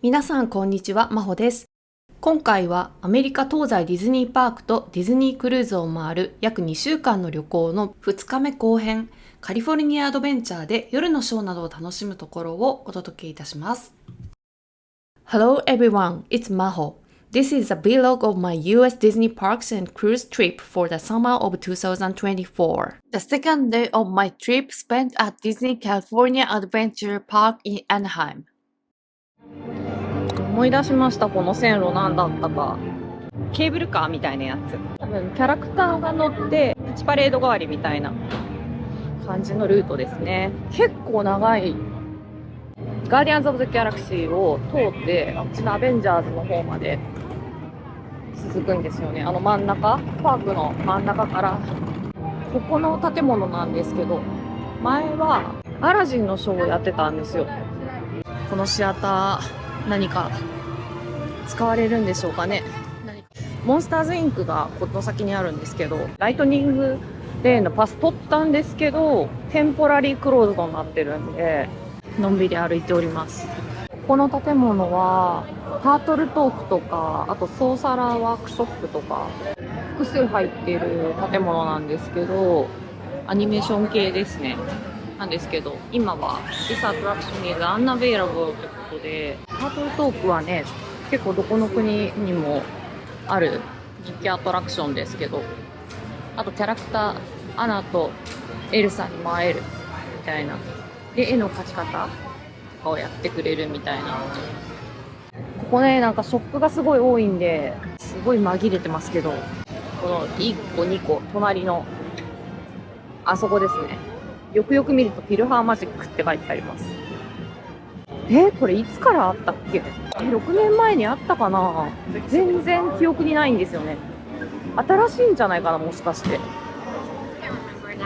皆さんこんにちは、まほです。今回はアメリカ東西ディズニーパークとディズニークルーズを回る約2週間の旅行の2日目後編、カリフォルニアアドベンチャーで夜のショーなどを楽しむところをお届けいたします。Hello everyone, it's Maho. This is a vlog of my US Disney parks and cruise trip for the summer of 2024. The second day of my trip spent at Disney California Adventure Park in Anaheim.思い出しました。この線路何だったか。ケーブルカーみたいなやつ。多分キャラクターが乗ってプチパレード代わりみたいな感じのルートですね。結構長いガーディアンズ・オブ・ザ・ギャラクシーを通ってあっちのアベンジャーズの方まで続くんですよね。あの真ん中、パークの真ん中からここの建物なんですけど、前はアラジンのショーをやってたんですよ。このシアター何か使われるんでしょうかね。モンスターズインクがこの先にあるんですけど、ライトニングレーンのパス取ったんですけど、テンポラリークローズドになってるんで、のんびり歩いております。ここの建物はタートルトークとか、あとソーサラーワークショップとか複数入っている建物なんですけど、アニメーション系ですね。なんですけど、今は This attraction is unavailable ということで、タートルトークはね、結構どこの国にもある人気アトラクションですけど、あとキャラクターアナとエルサにも会えるみたいなで、絵の描き方とかをやってくれるみたいな。ここね、なんかショップがすごい多いんで、すごい紛れてますけど、この1個2個隣のあそこですね。よくよく見るとフィルハーマジックって書いてあります。これいつからあったっけ？6年前にあったかな？全然記憶にないんですよね。新しいんじゃないかな、もしかして。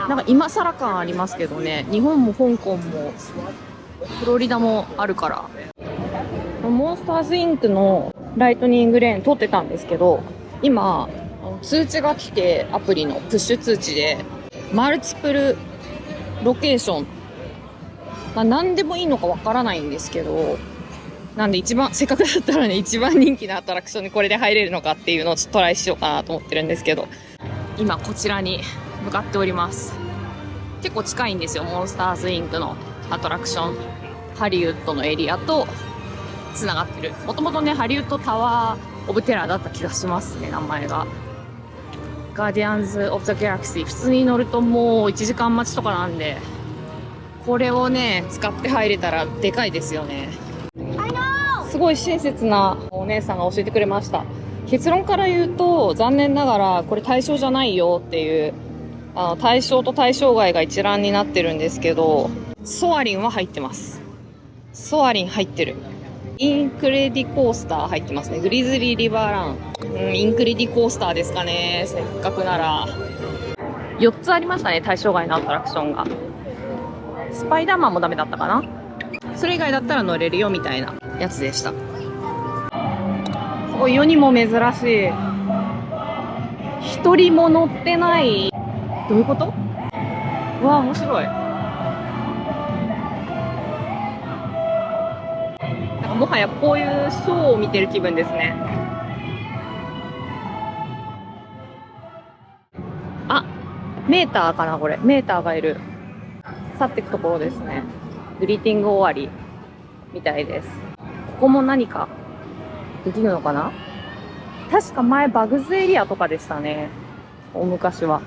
なんか今更感ありますけどね。日本も香港もフロリダもあるから。モンスターズインクのライトニングレーン通ってたんですけど、今通知が来て、アプリのプッシュ通知でマルチプルロケーション、何でもいいのかわからないんですけど、なんでせっかくだったらね、一番人気のアトラクションにこれで入れるのかっていうのをちょっとトライしようかなと思ってるんですけど、今こちらに向かっております。結構近いんですよ、モンスターズインクのアトラクション。ハリウッドのエリアとつながってる。もともとね、ハリウッドタワーオブテラーだった気がしますね、名前が。ガーディアンズ・オブ・ザ・ギャラクシー、普通に乗るともう1時間待ちとかなんで、これをね使って入れたらでかいですよね。すごい親切なお姉さんが教えてくれました。結論から言うと、残念ながらこれ対象じゃないよっていう、対象と対象外が一覧になってるんですけど、ソアリンは入ってます。ソアリン入ってる。インクレディコースター入ってますね。グリズリーリバーラン、インクレディコースターですかね。せっかくなら4つありましたね、対象外のアトラクションが。スパイダーマンもダメだったかな。それ以外だったら乗れるよみたいなやつでした。すごい世にも珍しい。一人も乗ってない。どういうこと？うわ、面白い。なんかもはやこういうショーを見てる気分ですね。あ、メーターかな、これ。メーターがいる。去っていくところですね。グリーティング終わりみたいです。ここも何かできるのかな。確か前バグズエリアとかでしたね、大昔は。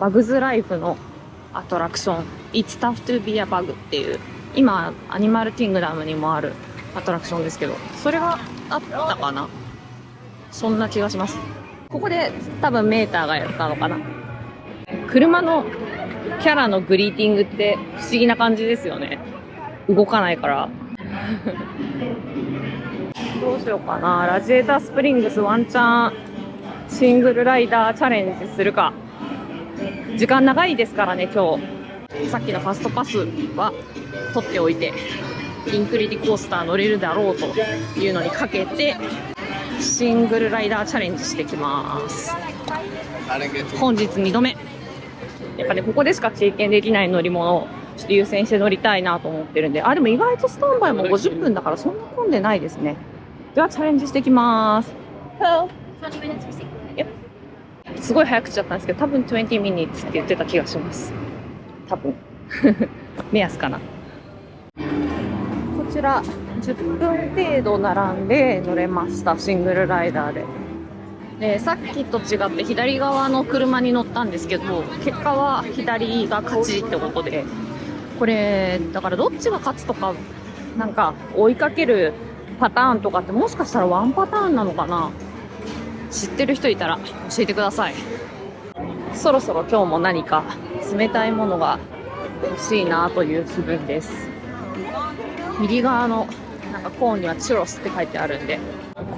バグズライフのアトラクション It's tough to be a bug っていう、今アニマルキングダムにもあるアトラクションですけど、それがあったかな。そんな気がします。ここで多分メーターがやったのかな。車のキャラのグリーティングって不思議な感じですよね。動かないからどうしようかな。ラジエータースプリングスワンチャンシングルライダーチャレンジするか。時間長いですからね、今日。さっきのファストパスは取っておいて、インクレディコースター乗れるだろうというのにかけてシングルライダーチャレンジしてきます。本日2度目。やっぱね、ここでしか経験できない乗り物をちょっと優先して乗りたいなと思ってるんで。あ、でも意外とスタンバイも50分だからそんな混んでないですね。ではチャレンジしていきます。Hello. すごい早口だったんですけど、多分20 minutes って言ってた気がします。多分。目安かな。こちら、10分程度並んで乗れました。シングルライダーで。で、さっきと違って左側の車に乗ったんですけど、結果は左が勝ちってことで、これ、だからどっちが勝つとか、なんか追いかけるパターンとかってもしかしたらワンパターンなのかな？知ってる人いたら教えてください。そろそろ今日も何か冷たいものが欲しいなという気分です。右側のなんかコーンにはチュロスって書いてあるんで、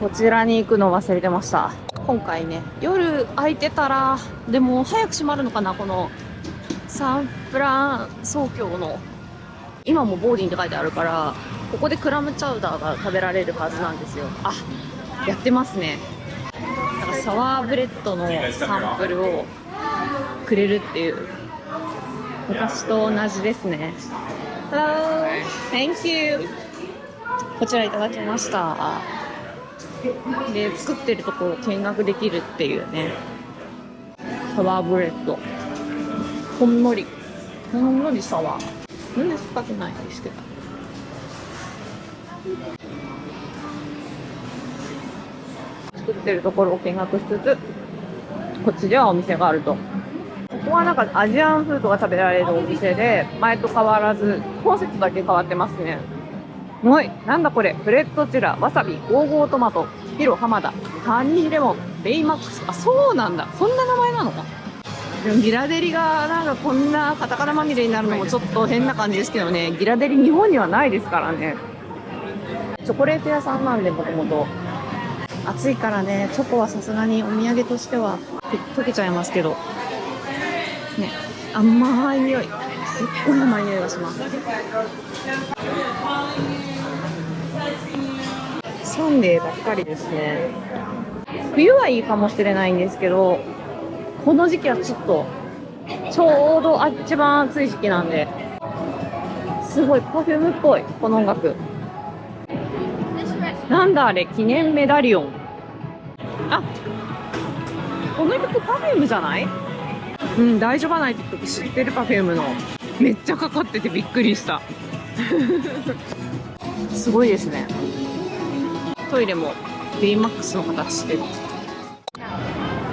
こちらに行くの忘れてました。今回ね、夜空いてたら、でも早く閉まるのかな、このサンフランソウ教の、今もボーディンって書いてあるから、ここでクラムチャウダーが食べられるはずなんですよ。あ、やってますね。なんかサワーブレッドのサンプルをくれるっていう、昔と同じですね。Hello, thank you. こちらいただきました。で、作ってるところを見学できるっていうね。サワーブレッド。ほんのりサワー。なんで酸っぱくないんですけど。作ってるところを見学しつつ、こっちではお店があると。ここはなんかアジアンフードが食べられるお店で、前と変わらず、コンセプトだけ変わってますね。おい、なんだこれ、フレットチラ、わさび、ゴーゴートマト、ヒロ浜田、ハニーレモン、ベイマックス。あ、そうなんだ。そんな名前なのか。でもギラデリがなんかこんなカタカナまみれになるのもちょっと変な感じですけどね。ギラデリ日本にはないですからね。チョコレート屋さんなんで、もともと。暑いからね、チョコはさすがにお土産としては溶けちゃいますけど。ね、甘い匂い。すっごい甘い匂いがします。サンデーばっかりですね。冬はいいかもしれないんですけど、この時期はちょっとちょうど一番暑い時期なんで、すごいパフュームっぽいこの音楽。なんだあれ、記念メダリオン。あ、この曲パフュームじゃない？うん、大丈夫ないって曲知ってる。パフュームのめっちゃかかっててびっくりした。すごいですね。トイレもベイマックスの形してる。い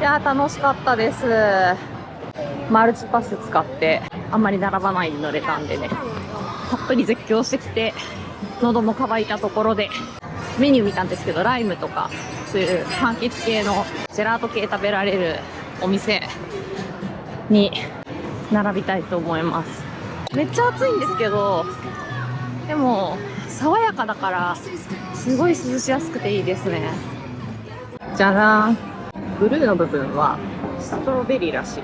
やー、楽しかったです。マルチパス使ってあんまり並ばないで乗れたんでね、たっぷり絶叫してきて、喉も渇いたところでメニュー見たんですけど、ライムとかそういう柑橘系のジェラート系食べられるお店に並びたいと思います。めっちゃ暑いんですけど、でも爽やかだからすごい涼しやすくていいですね。じゃらーん。ブルーの部分はストロベリーらしい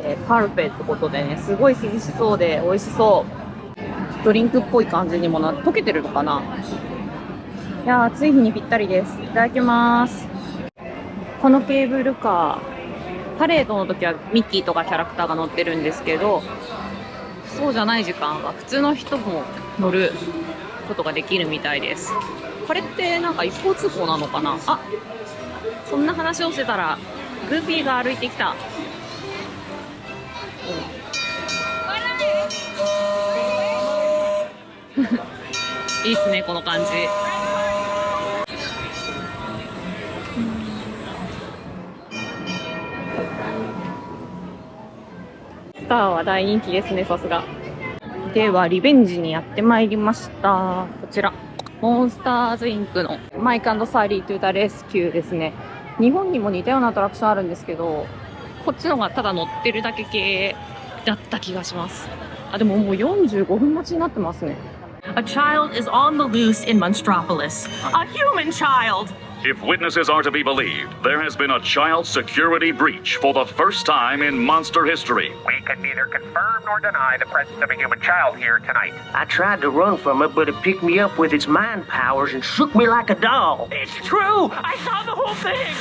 です。パルフェってことでね、すごい涼しそうで美味しそう。ドリンクっぽい感じにも溶けてるのかな。いやー、暑い日にぴったりです。いただきます。このケーブルカー、パレードの時はミッキーとかキャラクターが乗ってるんですけど、そうじゃない時間は普通の人も乗ることができるみたいです。これってなんか一方通行なのかな。あ、そんな話をしてたらグーフィーが歩いてきた。いいっすね、この感じ。スターは大人気ですね、さすが。ではリベンジにやってまいりました。こちらモンスターズインクのマイク&サリー・トゥ・ザ・レスキューですね。日本にも似たようなアトラクションあるんですけど、こっちのがただ乗ってるだけ系だった気がします。あ、でももう45分待ちになってますね。A child is on the loose in Monstropolis. A human child! If witnesses are to be believed, there has been a child security breach for the first time in monster history. We can neither confirm nor deny the presence of a human child here tonight. I tried to run from it, but it picked me up with its mind powers and shook me like a doll. It's true! I saw the whole thing!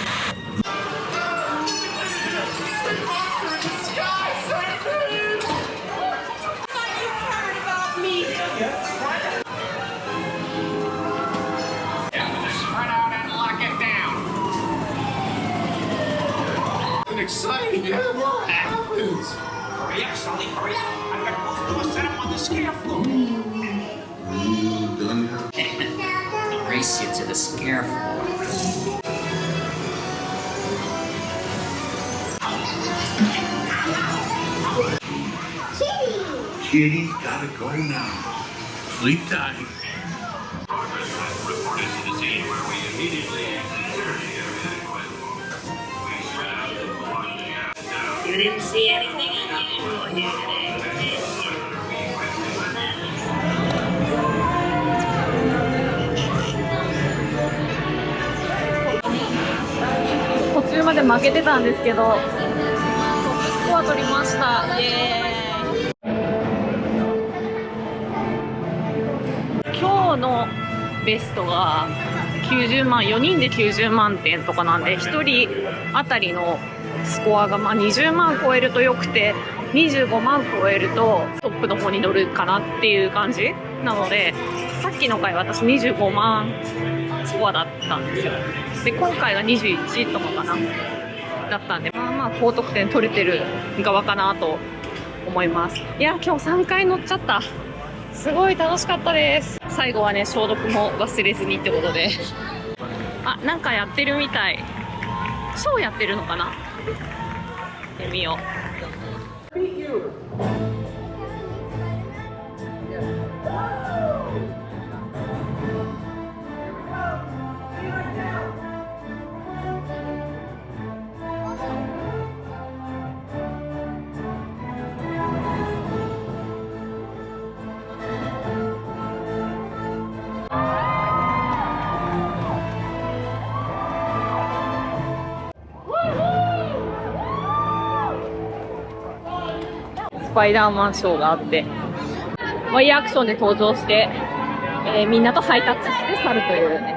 Yeah, what happens? Hurry up, Sully, hurry up. I've got both doors set up on the scare floor. Done now. I'll race you to the scare floor. Kitty's gotta go now. Sleep tight. You didn't see anything unusual here today, did you? 途中まで負けてたんですけど、トップスコア取りました。イエーイ。今日のベストが90万、4人で90万点とかなんで、1人当たりのスコアが20万超えるとよくて、25万超えるとトップの方に乗るかなっていう感じなので、さっきの回私25万スコアだったんですよ。で、今回が21とかかなだったんで、まあ高得点取れてる側かなと思います。いや、今日3回乗っちゃった。すごい楽しかったです。最後はね、消毒も忘れずにってことで。あ、なんかやってるみたい。ショーやってるのかな。行ってみよう。スパイダーマンショーがあって、ワイヤーアクションで登場して、みんなとハイタッチして去るというね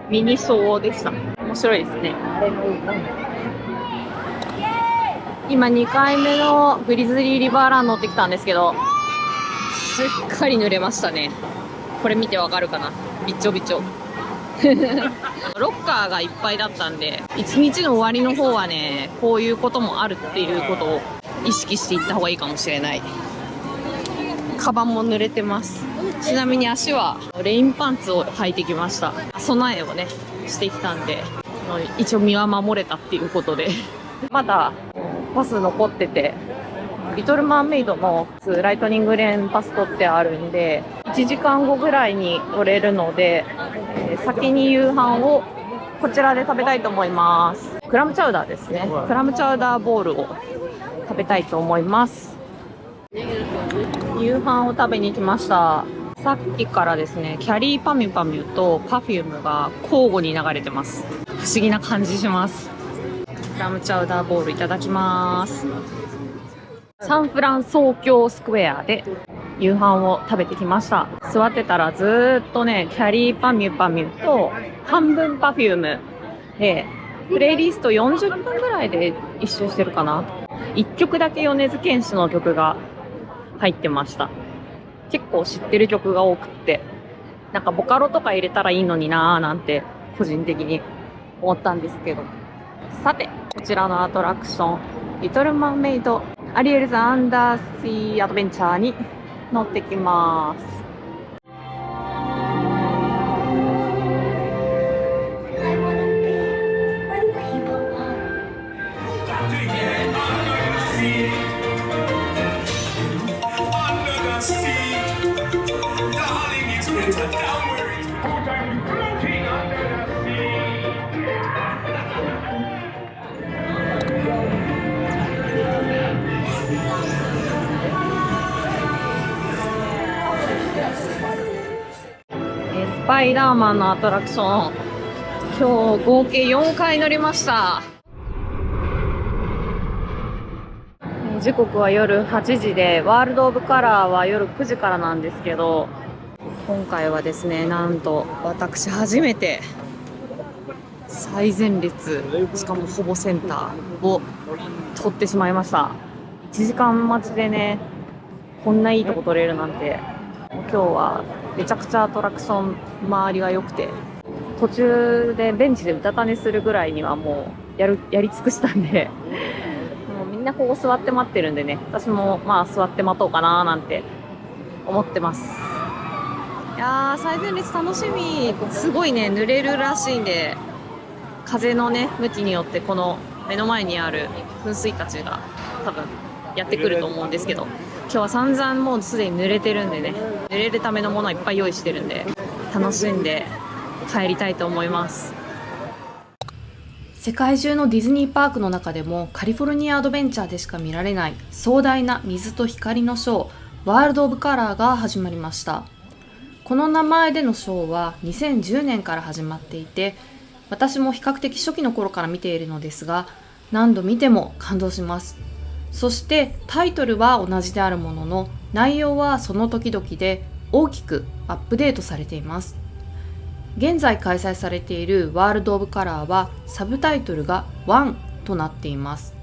ミニショーでした。面白いですね。今2回目のグリズリーリバーラン乗ってきたんですけど、すっかり濡れましたね。これ見てわかるかな、びちょびちょロッカーがいっぱいだったんで、一日の終わりの方はね、こういうこともあるっていうことを意識していった方がいいかもしれない。カバンも濡れてます。ちなみに足はレインパンツを履いてきました。備えをねしてきたんで、一応身は守れたっていうことでまだパス残ってて、リトルマーメイドのライトニングレーンパス取ってあるんで、1時間後ぐらいに乗れるので、先に夕飯をこちらで食べたいと思います。クラムチャウダーですね。クラムチャウダーボールを食べたいと思います。夕飯を食べに来ました。さっきからですね、キャリーパミュパミュとパフュームが交互に流れてます。不思議な感じします。クラムチャウダーボールいただきます。サンフランソーキョースクエアで夕飯を食べてきました。座ってたらずーっとね、キャリーパミュパミュと半分パフュームで、プレイリスト40分ぐらいで一周してるかな。1曲だけ米津玄師の曲が入ってました。結構知ってる曲が多くって、なんかボカロとか入れたらいいのになーなんて個人的に思ったんですけど。さて、こちらのアトラクション、リトルマーメイドアリエルズ・アンダーシー・アドベンチャーに乗ってきます。スパイダーマンのアトラクション、今日合計4回乗りました。時刻は夜8時で、ワールドオブカラーは夜9時からなんですけど、今回はですね、なんと私初めて最前列、しかもほぼセンターを取ってしまいました。1時間待ちでね、こんないいとこ取れるなんて、今日はめちゃくちゃアトラクション周りが良くて途中でベンチでうたた寝するぐらいにはもうやり尽くしたんでもうみんなこう座って待ってるんでね、私もまあ座って待とうかななんて思ってます。いやー、最前列楽しみ。すごいね、濡れるらしいんで、風のね向きによってこの目の前にある噴水たちが多分やってくると思うんですけど、今日は散々もうすでに濡れてるんでね、濡れるためのものはいっぱい用意してるんで楽しんで帰りたいと思います。世界中のディズニーパークの中でもカリフォルニアアドベンチャーでしか見られない壮大な水と光のショー、ワールド・オブ・カラーが始まりました。この名前でのショーは2010年から始まっていて、私も比較的初期の頃から見ているのですが、何度見ても感動します。そしてタイトルは同じであるものの、内容はその時々で大きくアップデートされています。現在開催されているワールド・オブ・カラーはサブタイトルが1となっています。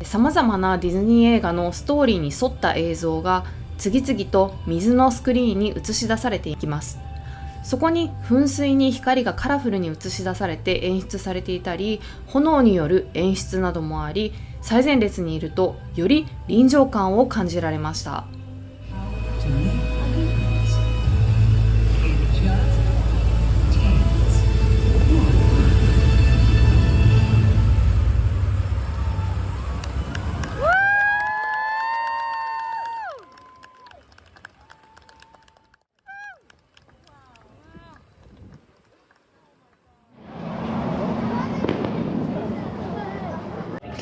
様々なディズニー映画のストーリーに沿った映像が次々と水のスクリーンに映し出されていきます。そこに噴水に光がカラフルに映し出されて演出されていたり、炎による演出などもあり、最前列にいるとより臨場感を感じられました。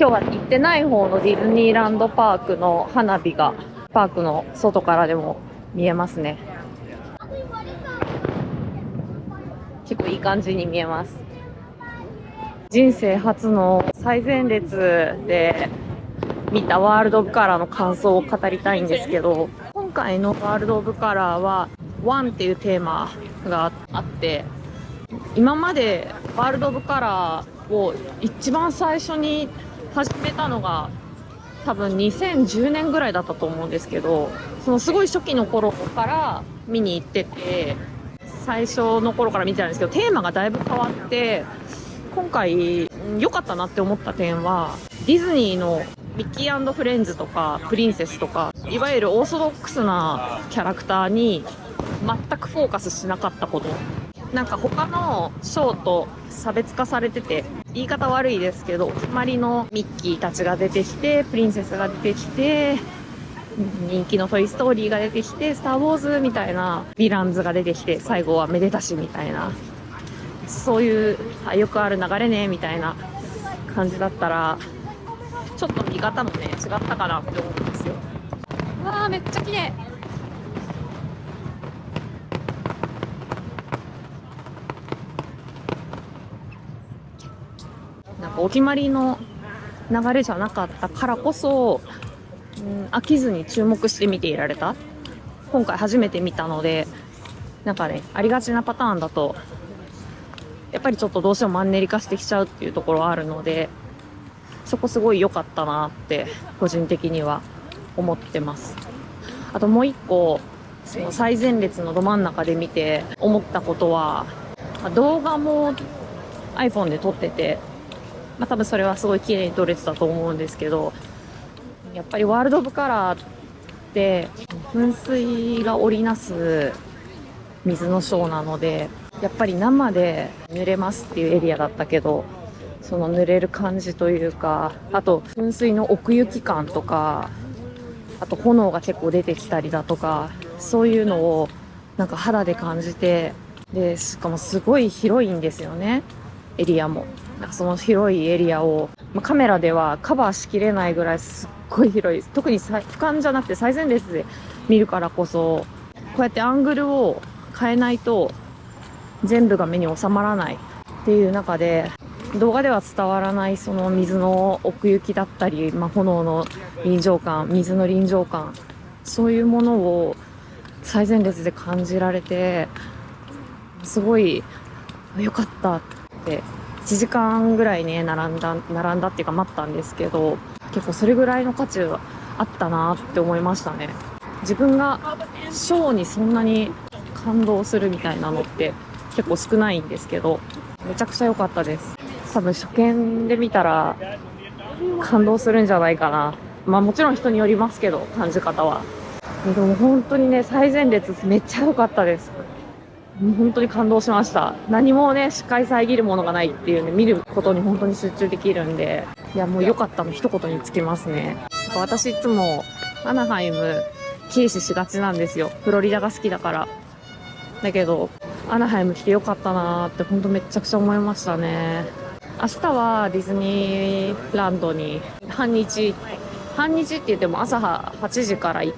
今日は行ってない方のディズニーランドパークの花火がパークの外からでも見えますね。結構いい感じに見えます。人生初の最前列で見たワールド・オブ・カラーの感想を語りたいんですけど、今回のワールド・オブ・カラーは1っていうテーマがあって、今までワールド・オブ・カラーを一番最初に始めたのが多分2010年ぐらいだったと思うんですけど、そのすごい初期の頃から見に行ってて、最初の頃から見てたんですけど、テーマがだいぶ変わって、今回良かったなって思った点は、ディズニーのミッキー&フレンズとかプリンセスとか、いわゆるオーソドックスなキャラクターに全くフォーカスしなかったこと。なんか他のショーと差別化されてて、言い方悪いですけど、お決まりのミッキーたちが出てきて、プリンセスが出てきて、人気のトイストーリーが出てきて、スター・ウォーズみたいなヴィランズが出てきて、最後はめでたしみたいな、そういうよくある流れねみたいな感じだったら、ちょっと見方もね違ったかなって思うんですよ。うわー、めっちゃ綺麗。なんかお決まりの流れじゃなかったからこそ、飽きずに注目して見ていられた。今回初めて見たので、なんかね、ありがちなパターンだとやっぱりちょっとどうしてもマンネリ化してきちゃうっていうところはあるので、そこすごい良かったなって個人的には思ってます。あともう一個、その最前列のど真ん中で見て思ったことは、動画も iPhone で撮ってて、多分それはすごい綺麗に撮れてたと思うんですけど、やっぱりワールド・オブ・カラーって噴水が織りなす水のショーなので、やっぱり生で濡れますっていうエリアだったけど、その濡れる感じというか、あと噴水の奥行き感とか、あと炎が結構出てきたりだとか、そういうのをなんか肌で感じて、でしかもすごい広いんですよね、エリアも。なんかその広いエリアを、カメラではカバーしきれないぐらいすっごい広い。特に俯瞰じゃなくて最前列で見るからこそ、こうやってアングルを変えないと全部が目に収まらないっていう中で、動画では伝わらないその水の奥行きだったり、炎の臨場感、水の臨場感、そういうものを最前列で感じられて、すごい良かったって1時間ぐらいね並んだっていうか待ったんですけど、結構それぐらいの価値はあったなって思いましたね。自分がショーにそんなに感動するみたいなのって結構少ないんですけど、めちゃくちゃ良かったです。多分初見で見たら感動するんじゃないかな。まあもちろん人によりますけど、感じ方は。でも本当にね、最前列めっちゃ良かったです。もう本当に感動しました。何もね、視界遮るものがないっていうね、見ることに本当に集中できるんで、いやもう良かったの一言につきますね。私いつもアナハイム軽視しがちなんですよ。フロリダが好きだから。だけど、アナハイム来て良かったなーって本当めっちゃくちゃ思いましたね。明日はディズニーランドに半日って言っても朝8時からチ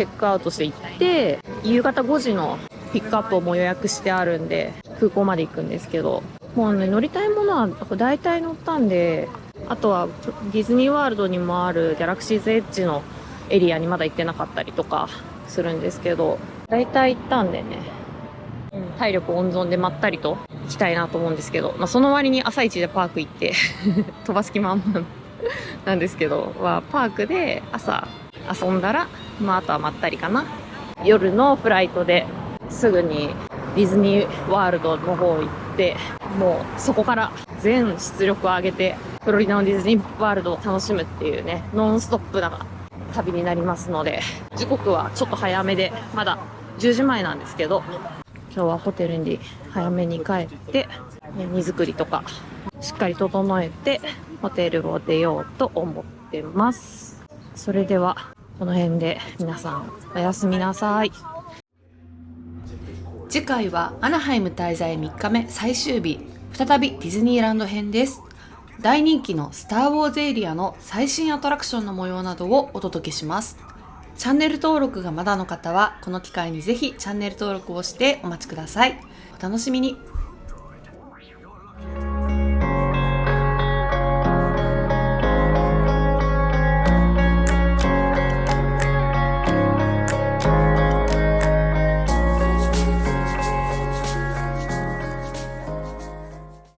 ェックアウトして行って、夕方5時のピックアップをもう予約してあるんで、空港まで行くんですけど、もうね、乗りたいものは大体乗ったんで、あとはディズニーワールドにもあるギャラクシーズエッジのエリアにまだ行ってなかったりとかするんですけど、大体行ったんでね、体力温存でまったりと行きたいなと思うんですけど、まあ、その割に朝一でパーク行って飛ばす気満々なんですけど、パークで朝遊んだら、あとはまったりかな。夜のフライトですぐにディズニーワールドの方行って、もうそこから全出力を上げてフロリダのディズニーワールドを楽しむっていうね、ノンストップな旅になりますので、時刻はちょっと早めで、まだ10時前なんですけど、今日はホテルに早めに帰って、荷造りとかしっかり整えてホテルを出ようと思ってます。それではこの辺で皆さんおやすみなさい。次回はアナハイム滞在3日目最終日、再びディズニーランド編です。大人気のスターウォーズエリアの最新アトラクションの模様などをお届けします。チャンネル登録がまだの方はこの機会にぜひチャンネル登録をしてお待ちください。お楽しみに。